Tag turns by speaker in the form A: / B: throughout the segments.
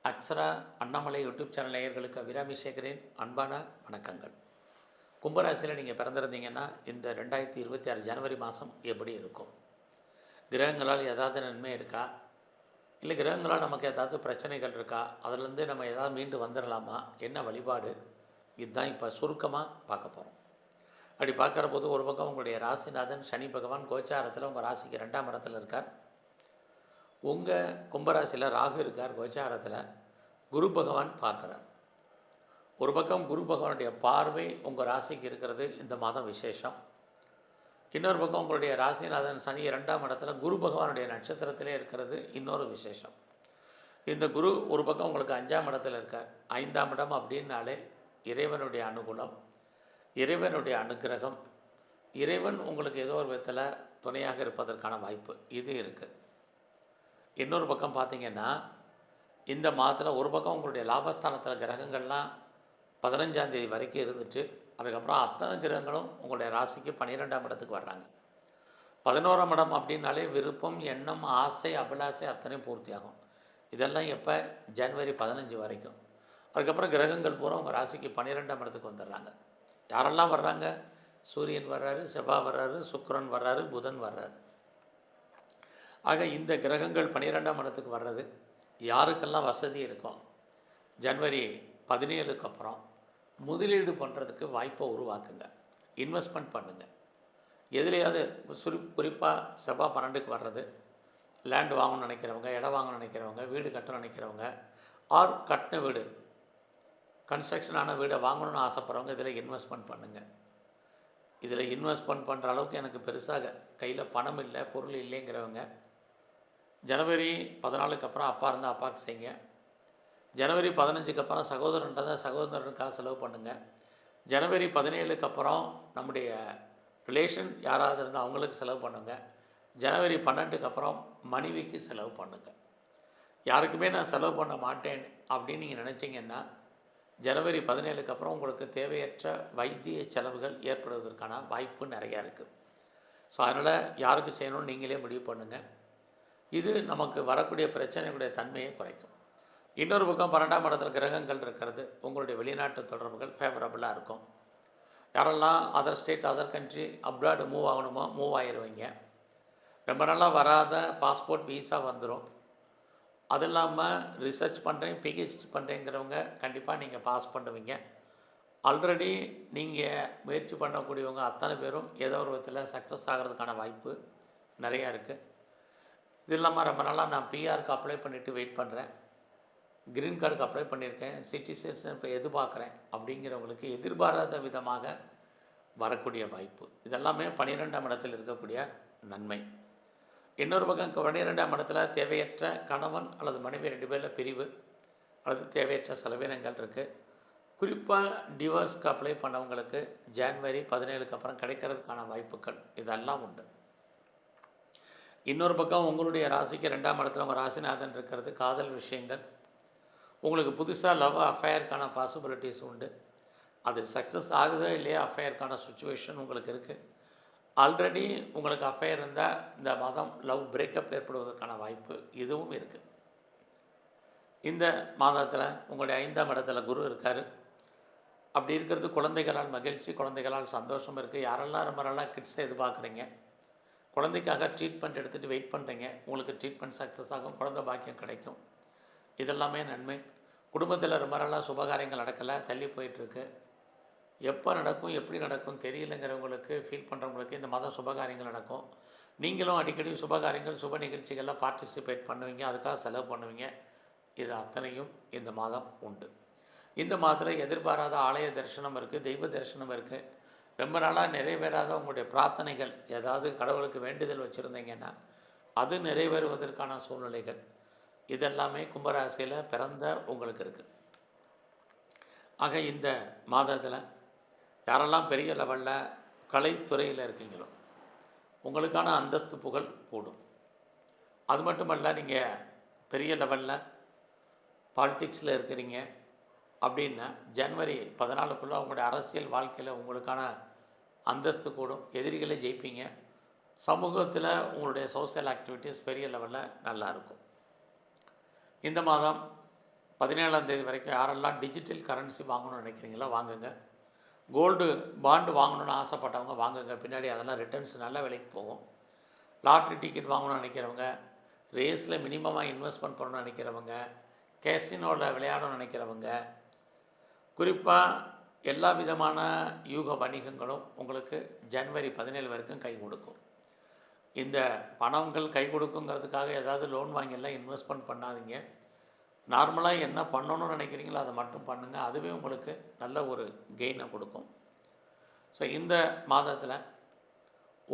A: Akshara Annamalai YouTube channel நேயர்களுக்கு அபிராமி சேகரின் அன்பான வணக்கங்கள். கும்பராசியில் நீங்கள் பிறந்திருந்தீங்கன்னா இந்த 2026 ஜனவரி மாதம் எப்படி இருக்கும்? கிரகங்களால் ஏதாவது நன்மை இருக்கா? இல்லை கிரகங்களால் நமக்கு ஏதாவது பிரச்சனைகள் இருக்கா? அதிலேருந்து நம்ம ஏதாவது மீண்டு வந்துடலாமா? என்ன வழிபாடு? இதுதான் இப்போ சுருக்கமாக பார்க்க போகிறோம். அப்படி பார்க்குற போது ஒரு பக்கம் உங்களுடைய ராசிநாதன் சனி பகவான் கோச்சாரத்தில் உங்கள் ராசிக்கு 2ஆம் இடத்துல இருக்கார். உங்கள் கும்பராசியில் ராகு இருக்கார். கோச்சாரத்தில் குரு பகவான் பார்க்குறார். ஒரு பக்கம் குரு பகவானுடைய பார்வை உங்கள் ராசிக்கு இருக்கிறது இந்த மாதம் விசேஷம். இன்னொரு பக்கம் உங்களுடைய ராசிநாதன் சனி 2ஆம் இடத்துல குரு பகவானுடைய நட்சத்திரத்திலே இருக்கிறது இன்னொரு விசேஷம். இந்த குரு ஒரு பக்கம் உங்களுக்கு 5ஆம் இடத்துல இருக்கார். 5ஆம் இடம் அப்படின்னாலே இறைவனுடைய அனுகூலம், இறைவனுடைய அனுக்கிரகம், இறைவன் உங்களுக்கு ஏதோ ஒரு விதத்தில் துணையாக இருப்பதற்கான வாய்ப்பு இது இருக்குது. இன்னொரு பக்கம் பார்த்திங்கன்னா இந்த மாதத்தில் ஒரு பக்கம் உங்களுடைய லாபஸ்தானத்தில் கிரகங்கள்லாம் 15ஆம் தேதி வரைக்கும் இருந்துட்டு அதுக்கப்புறம் அத்தனை கிரகங்களும் உங்களுடைய ராசிக்கு 12ஆம் இடத்துக்கு வர்றாங்க. 11ஆம் இடம் அப்படின்னாலே விருப்பம், எண்ணம், ஆசை, அபிலாசை அத்தனையும் பூர்த்தியாகும். இதெல்லாம் எப்போ? ஜனவரி 15 வரைக்கும். அதுக்கப்புறம் கிரகங்கள் பூரா உங்கள் ராசிக்கு 12ஆம் இடத்துக்கு வந்துடுறாங்க. யாரெல்லாம் வர்றாங்க? சூரியன் வர்றாரு, செவ்வாய் வர்றாரு, சுக்கிரன் வர்றாரு, புதன் வர்றாரு. ஆக இந்த கிரகங்கள் 12ஆம் இடத்துக்கு வர்றது யாருக்கெல்லாம் வசதி இருக்கும்? ஜனவரி 17க்கு அப்புறம் முதலீடு பண்ணுறதுக்கு வாய்ப்பை உருவாக்குங்க, இன்வெஸ்ட்மெண்ட் பண்ணுங்கள். எதுலையாவது குறிப்பாக செவ்வாய் 12க்கு வர்றது லேண்ட் வாங்கணும்னு நினைக்கிறவங்க, இடம் வாங்கணும்னு நினைக்கிறவங்க, வீடு கட்டணும்னு நினைக்கிறவங்க, ஆர் கட்டின வீடு கன்ஸ்ட்ரக்ஷனான வீடை வாங்கணும்னு ஆசைப்படுறவங்க இதில் இன்வெஸ்ட்மெண்ட் பண்ணுங்கள். இதில் இன்வெஸ்ட்மெண்ட் பண்ணுற அளவுக்கு எனக்கு பெருசாக கையில் பணம் இல்லை, பொருள் இல்லைங்கிறவங்க ஜனவரி 14க்கு அப்புறம் அப்பா இருந்தால் அப்பாவுக்கு செய்யுங்க. ஜனவரி 15க்கு அப்புறம் சகோதரனுக்காக செலவு பண்ணுங்கள். ஜனவரி 17க்கு அப்புறம் நம்முடைய ரிலேஷன் யாராவது இருந்தால் அவங்களுக்கு செலவு பண்ணுங்கள். ஜனவரி 12க்கு அப்புறம் மனைவிக்கு செலவு பண்ணுங்கள். யாருக்குமே நான் செலவு பண்ண மாட்டேன் அப்படின்னு நீங்கள் நினச்சிங்கன்னா ஜனவரி 17க்கு அப்புறம் உங்களுக்கு தேவையற்ற வைத்திய செலவுகள் ஏற்படுவதற்கான வாய்ப்பு நிறையா இருக்குது. ஸோ அதனால் யாருக்கு செய்யணும்னு நீங்களே முடிவு பண்ணுங்கள். இது நமக்கு வரக்கூடிய பிரச்சனைகளுடைய தன்மையை குறைக்கும். இன்னொரு பக்கம் 12ஆம் இடத்துல கிரகங்கள் இருக்கிறது உங்களுடைய வெளிநாட்டு தொடர்புகள் ஃபேவரபுளாக இருக்கும். யாரெல்லாம் other state, other country, abroad move ஆகணுமோ மூவ் ஆகிடுவீங்க. ரொம்ப நாளாக வராத பாஸ்போர்ட், வீசா வந்துடும். அது இல்லாமல் ரிசர்ச் பண்ணுறேன், பிஹெச்டி பண்ணுறேங்கிறவங்க கண்டிப்பாக நீங்கள் பாஸ் பண்ணுவீங்க. ஆல்ரெடி நீங்கள் முயற்சி பண்ணக்கூடியவங்க அத்தனை பேரும் ஏதோ ஒரு விதத்தில் சக்ஸஸ் ஆகிறதுக்கான வாய்ப்பு நிறையா இருக்குது. இது இல்லாமல் ரொம்ப நாளாக நான் பிஆருக்கு அப்ளை பண்ணிவிட்டு வெயிட் பண்ணுறேன், க்ரீன் கார்டுக்கு அப்ளை பண்ணியிருக்கேன், சிட்டிசன்ஸ் இப்போ எதிர்பார்க்குறேன் அப்படிங்கிறவங்களுக்கு எதிர்பாராத விதமாக வரக்கூடிய வாய்ப்பு. இதெல்லாமே 12ஆம் இடத்தில் இருக்கக்கூடிய நன்மை. இன்னொரு பக்கம் 12ஆம் இடத்துல தேவையற்ற கணவன் அல்லது மனைவி 2 பேரில் பிரிவு அல்லது தேவையற்ற செலவினங்கள் இருக்குது. குறிப்பாக டிவோர்ஸ்க்கு அப்ளை பண்ணவங்களுக்கு ஜனவரி 17க்கு அப்புறம் கிடைக்கிறதுக்கான வாய்ப்புகள் இதெல்லாம் உண்டு. இன்னொரு பக்கம் உங்களுடைய ராசிக்கு 2ஆம் இடத்துல உங்கள் ராசிநாதன் இருக்கிறது காதல் விஷயங்கள். உங்களுக்கு புதுசாக லவ் அஃபேருக்கான பாசிபிலிட்டிஸ் உண்டு. அது சக்ஸஸ் ஆகுதோ இல்லையா அஃபேருக்கான சுச்சுவேஷன் உங்களுக்கு இருக்குது. ஆல்ரெடி உங்களுக்கு அஃபேர் இருந்தால் இந்த மாதம் லவ் பிரேக்கப் ஏற்படுவதற்கான வாய்ப்பு இதுவும் இருக்குது. இந்த மாதத்தில் உங்களுடைய 5ஆம் இடத்துல குரு இருக்கார். அப்படி இருக்கிறது குழந்தைகளால் மகிழ்ச்சி, குழந்தைகளால் சந்தோஷம் இருக்குது. யாரெல்லாம் ரொம்ப நாளாக கிட்ஸை எதிர்பார்க்குறீங்க, குழந்தைக்காக ட்ரீட்மெண்ட் எடுத்துகிட்டு வெயிட் பண்ணுறீங்க, உங்களுக்கு ட்ரீட்மெண்ட் சக்ஸஸ் ஆகும், குழந்தை பாக்கியம் கிடைக்கும். இதெல்லாமே நன்மை. குடும்பத்தில் ரொம்ப நாளாக சுபகாரியங்கள் நடக்கலை, தள்ளி போயிட்டுருக்கு. எப்போ நடக்கும், எப்படி நடக்கும் தெரியலைங்கிறவங்களுக்கு, ஃபீல் பண்ணுறவங்களுக்கு இந்த மாதம் சுபகாரியங்கள் நடக்கும். நீங்களும் அடிக்கடி சுபகாரியங்கள், சுப நிகழ்ச்சிகளில் பார்ட்டிசிபேட் பண்ணுவீங்க, அதுக்காக செலவு பண்ணுவீங்க. இது அத்தனையும் இந்த மாதம் உண்டு. இந்த மாதத்தில் எதிர்பாராத ஆலய தரிசனம் இருக்குது, தெய்வ தரிசனம் இருக்குது. ரொம்ப நாளாக நிறைவேறாத உங்களுடைய பிரார்த்தனைகள், ஏதாவது கடவுளுக்கு வேண்டுதல் வச்சுருந்தீங்கன்னா அது நிறைவேறுவதற்கான சூழ்நிலைகள் இதெல்லாமே கும்பராசியில் பிறந்த உங்களுக்கு இருக்குது. ஆக இந்த மாதத்தில் யாரெல்லாம் பெரிய லெவலில் கலைத்துறையில் இருக்கீங்களோ உங்களுக்கான அந்தஸ்து புகழ் கூடும். அது மட்டுமல்ல, நீங்கள் பெரிய லெவலில் பாலிட்டிக்ஸில் இருக்கிறீங்க அப்படின்னா ஜனவரி 14க்குள்ளே உங்களுடைய அரசியல் வாழ்க்கையில் உங்களுக்கான அந்தஸ்து கூடும், எதிரிகளை ஜெயிப்பீங்க. சமூகத்தில் உங்களுடைய சோஷியல் ஆக்டிவிட்டீஸ் பெரிய லெவலில் நல்லாயிருக்கும். இந்த மாதம் 17ஆம் தேதி வரைக்கும் யாரெல்லாம் டிஜிட்டல் கரன்சி வாங்கணும்னு நினைக்கிறீங்களோ வாங்குங்க. கோல்டு பாண்டு வாங்கணும்னு ஆசைப்பட்டவங்க வாங்குங்க. பின்னாடி அதெல்லாம் ரிட்டர்ன்ஸ் நல்ல விலைக்கு போகும். லாட்ரி டிக்கெட் வாங்கணும்னு நினைக்கிறவங்க, ரேஸில் மினிமமாக இன்வெஸ்ட்மெண்ட் பண்ணணும்னு நினைக்கிறவங்க, கேசினோவில் விளையாடணும்னு நினைக்கிறவங்க, குறிப்பாக எல்லா விதமான யூக வணிகங்களும் உங்களுக்கு ஜனவரி 17 வரைக்கும் கை கொடுக்கும். இந்த பணங்கள் கை கொடுக்குங்கிறதுக்காக ஏதாவது லோன் வாங்கியெல்லாம் இன்வெஸ்ட்மெண்ட் பண்ணாதீங்க. நார்மலாக என்ன பண்ணணும்னு நினைக்கிறீங்களோ அதை மட்டும் பண்ணுங்கள். அதுவே உங்களுக்கு நல்ல ஒரு கெயினை கொடுக்கும். ஸோ இந்த மாதத்தில்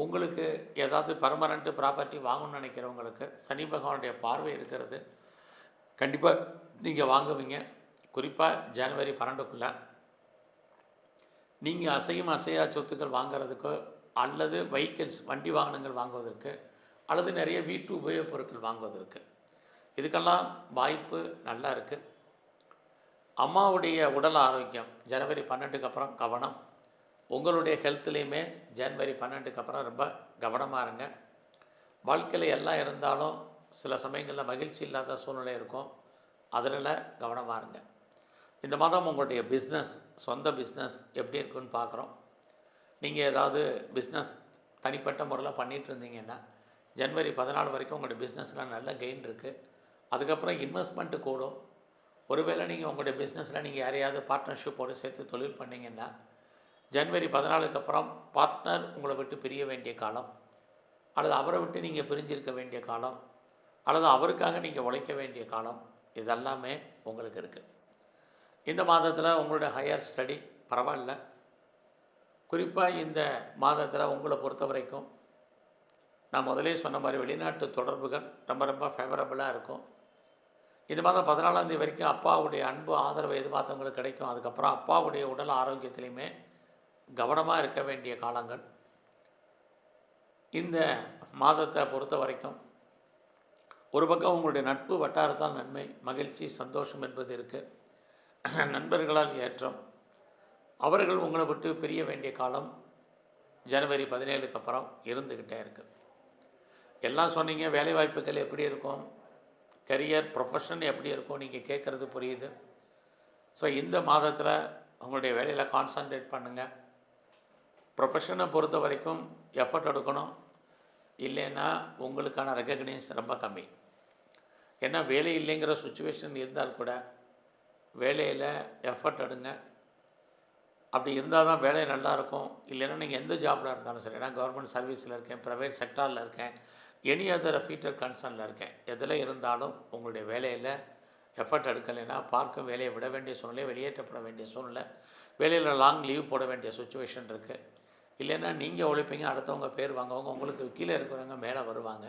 A: உங்களுக்கு ஏதாவது பர்மனெண்ட்டு ப்ராப்பர்ட்டி வாங்கணும்னு நினைக்கிறவங்களுக்கு சனி பகவானுடைய பார்வை இருக்கிறது. கண்டிப்பாக நீங்கள் வாங்குவீங்க. குறிப்பாக ஜனவரி 12க்குள்ளே நீங்கள் அசையா சொத்துக்கள் வாங்கிறதுக்கோ அல்லது வெஹிக்கிள்ஸ் வண்டி வாகனங்கள் வாங்குவதற்கு அல்லது நிறைய வீட்டு உபயோகப் பொருட்கள் வாங்குவதற்கு இதுக்கெல்லாம் வாய்ப்பு நல்லா இருக்குது. அம்மாவுடைய உடல் ஆரோக்கியம் ஜனவரி 12க்கு அப்புறம் கவனம். உங்களுடைய ஹெல்த்லேயுமே ஜனவரி 12க்கு அப்புறம் ரொம்ப கவனமாக இருங்க. வாழ்க்கையில் எல்லாம் இருந்தாலும் சில சமயங்களில் மகிழ்ச்சி இல்லாத சூழ்நிலை இருக்கும். அதில் கவனமாக இருங்க. இந்த மாதம் உங்களுடைய பிஸ்னஸ், சொந்த பிஸ்னஸ் எப்படி இருக்குன்னு பார்க்குறோம். நீங்கள் ஏதாவது பிஸ்னஸ் தனிப்பட்ட முறையில் பண்ணிகிட்டு இருந்தீங்கன்னா ஜனவரி 14 வரைக்கும் உங்களுடைய பிஸ்னஸில் நல்ல கெயின் இருக்குது. அதுக்கப்புறம் இன்வெஸ்ட்மெண்ட்டு கூடும். ஒருவேளை நீங்கள் உங்களுடைய பிஸ்னஸில் நீங்கள் யாரையாவது பார்ட்னர்ஷிப்போடு சேர்த்து தொழில் பண்ணிங்கன்னா ஜனவரி 14க்கு அப்புறம் பார்ட்னர் உங்களை விட்டு பிரிய வேண்டிய காலம், அல்லது அவரை விட்டு நீங்கள் பிரிஞ்சிருக்க வேண்டிய காலம், அல்லது அவருக்காக நீங்கள் உழைக்க வேண்டிய காலம், இதெல்லாமே உங்களுக்கு இருக்குது. இந்த மாதத்தில் உங்களுடைய ஹையர் ஸ்டடி பரவாயில்ல. குறிப்பாக இந்த மாதத்தில் உங்களை பொறுத்த வரைக்கும் நான் முதலே சொன்ன மாதிரி வெளிநாட்டு தொடர்புகள் ரொம்ப ஃபேவரபுளாக இருக்கும். இந்த மாதம் 14ஆம் தேதி வரைக்கும் அப்பாவுடைய அன்பு ஆதரவு எதிர்பார்த்தவங்களுக்கு கிடைக்கும். அதுக்கப்புறம் அப்பாவுடைய உடல் ஆரோக்கியத்திலையுமே கவனமாக இருக்க வேண்டிய காலங்கள். இந்த மாதத்தை பொறுத்த வரைக்கும் ஒரு பக்கம் உங்களுடைய நட்பு வட்டாரத்தால் நன்மை, மகிழ்ச்சி, சந்தோஷம் என்பது இருக்குது. நண்பர்களால் ஏற்றம். அவர்கள் உங்களை விட்டு பிரிய வேண்டிய காலம் ஜனவரி 17க்கு அப்புறம் இருந்துக்கிட்டே இருக்குது. எல்லாம் சொன்னீங்க. வேலைவாய்ப்புகள் எப்படி இருக்கும், கரியர் ப்ரொஃபஷன் எப்படி இருக்கும் நீங்கள் கேட்குறது புரியுது. ஸோ இந்த மாதத்தில் உங்களுடைய வேலையில் கான்சன்ட்ரேட் பண்ணுங்கள். ப்ரொஃபஷனை பொறுத்த வரைக்கும் எஃபர்ட் எடுக்கணும். இல்லைன்னா உங்களுக்கான ரெக்கக்னைஸ் ரொம்ப கம்மி. ஏன்னா வேலை இல்லைங்கிற சுச்சுவேஷன் இருந்தால் கூட வேலையில் எஃபர்ட் எடுங்க. அப்படி இருந்தால் தான் வேலை நல்லாயிருக்கும். இல்லைன்னா நீங்கள் எந்த ஜாபில் இருந்தாலும் சரி, நான் கவர்மெண்ட் சர்வீஸில் இருக்கேன், ப்ரைவேட் செக்டாரில் இருக்கேன், எனி அதர் ஃபீட்டர் கன்சர்னில் இருக்கேன், எதில் இருந்தாலும் உங்களுடைய வேலையில் எஃபர்ட் எடுக்கலைன்னா பார்க்கும் வேலையை விட வேண்டிய சூழ்நிலை, வெளியேற்றப்பட வேண்டிய சூழ்நிலை, வேலையில் லாங் லீவ் போட வேண்டிய சுச்சுவேஷன் இருக்குது. இல்லைன்னா நீங்கள் உழைப்பீங்க, அடுத்தவங்க பேர் வாங்குவாங்க, உங்களுக்கு கீழே இருக்கிறவங்க மேலே வருவாங்க.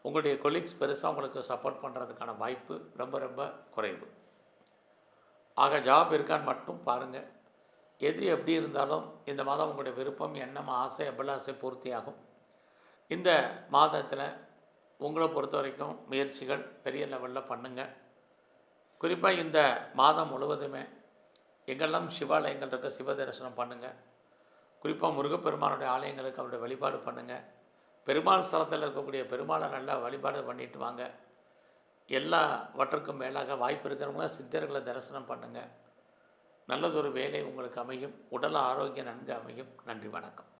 A: உங்களுடைய கொலீக்ஸ் பெருசாக உங்களுக்கு சப்போர்ட் பண்ணுறதுக்கான வாய்ப்பு ரொம்ப குறைவு. ஆக ஜாப் இருக்கான்னு மட்டும் பாருங்கள். எது எப்படி இருந்தாலும் இந்த மாதம் உங்களுடைய விருப்பம், எண்ணம், ஆசை, அபிலாசை பூர்த்தியாகும். இந்த மாதத்தில் உங்களை பொறுத்த வரைக்கும் முயற்சிகள் பெரிய லெவலில் பண்ணுங்கள். குறிப்பாக இந்த மாதம் முழுவதுமே எங்கெல்லாம் சிவாலயங்கள் இருக்க சிவ தரிசனம் பண்ணுங்கள். குறிப்பாக முருகப்பெருமானுடைய ஆலயங்களுக்கு அவருடைய வழிபாடு பண்ணுங்கள். பெருமாள் ஸ்தலத்தில் இருக்கக்கூடிய பெருமாளை நல்லா வழிபாடு பண்ணிட்டு வாங்க. எல்லாவற்றுக்கும் மேலாக வாய்ப்பு இருக்கிறவங்களாம் சித்தர்களை தரிசனம் பண்ணுங்கள். நல்லதொரு வேலை உங்களுக்கு அமையும். உடல் ஆரோக்கியம் நன்கு அமையும். நன்றி, வணக்கம்.